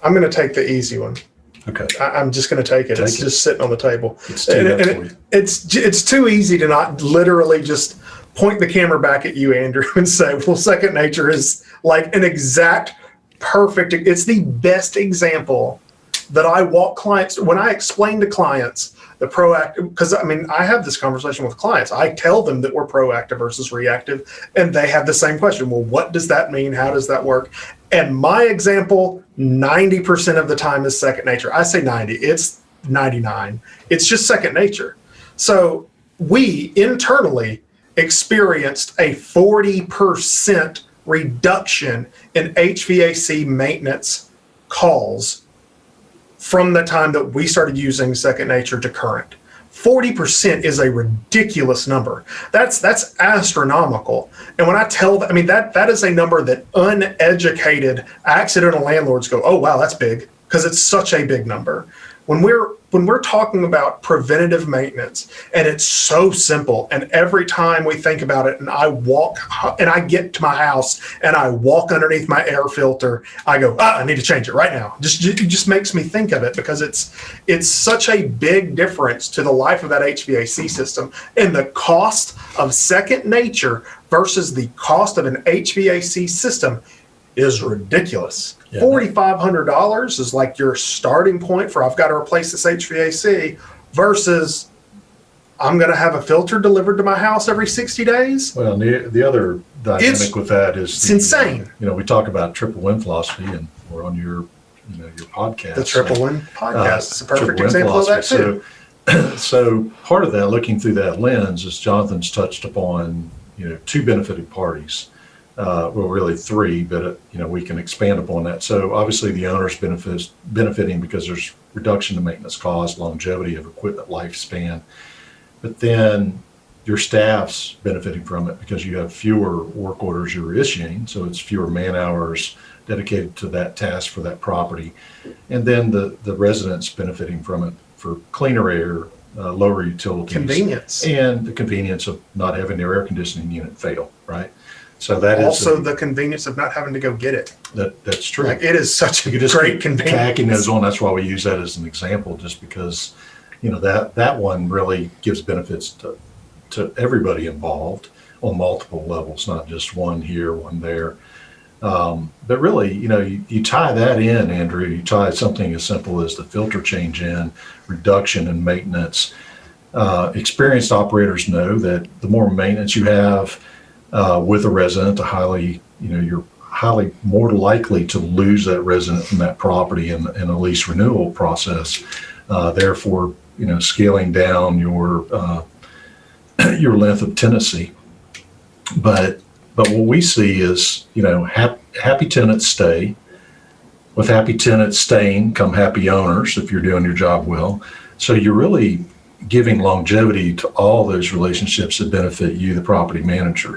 I'm going to take the easy one. Okay. I'm just going to take it. It's just sitting on the table. It's too easy to not literally just point the camera back at you, Andrew, and say, well, second nature is like an exact perfect. It's the best example that I walk clients when I explain to clients the proactive, because I mean, I have this conversation with clients. I tell them that we're proactive versus reactive, and they have the same question. Well, what does that mean? How does that work? And my example, 90% of the time is second nature. I say 90, it's 99. It's just second nature. So we internally experienced a 40% reduction in HVAC maintenance calls from the time that we started using second nature to current. 40% is a ridiculous number. That's astronomical. And when I tell them, I mean, that is a number that uneducated accidental landlords go, oh, wow, that's big, because it's such a big number. When we're talking about preventative maintenance, and it's so simple, and every time we think about it, and I get to my house and I walk underneath my air filter, I go, I need to change it right now. It just makes me think of it, because it's such a big difference to the life of that HVAC system, and the cost of second nature versus the cost of an HVAC system is ridiculous. Yeah. $4,500 is like your starting point for I've got to replace this HVAC versus I'm going to have a filter delivered to my house every 60 days. Well, the other dynamic with that is it's insane. We talk about triple win philosophy, and we're on your podcast. The triple win podcast is a perfect example of that too. So part of that, looking through that lens, is Jonathan's touched upon two benefited parties. Well, really three, but we can expand upon that. So obviously the owner's benefiting because there's reduction in maintenance costs, longevity of equipment lifespan, but then your staff's benefiting from it because you have fewer work orders you're issuing, so it's fewer man hours dedicated to that task for that property, and then the residents benefiting from it for cleaner air, lower utilities, convenience, and the convenience of not having their air conditioning unit fail, right? So that also the convenience of not having to go get it. That's true. Like, it is such a great convenience. Tacking those on. That's why we use that as an example, just because that one really gives benefits to everybody involved on multiple levels, not just one here, one there. But really, you tie that in, Andrew. You tie something as simple as the filter change in, reduction in maintenance. Experienced operators know that the more maintenance you have with a resident, you're highly more likely to lose that resident from that property in a lease renewal process. Therefore, scaling down your length of tenancy. But what we see is, happy tenants stay. With happy tenants staying come happy owners if you're doing your job well. So you're really giving longevity to all those relationships that benefit you, the property manager.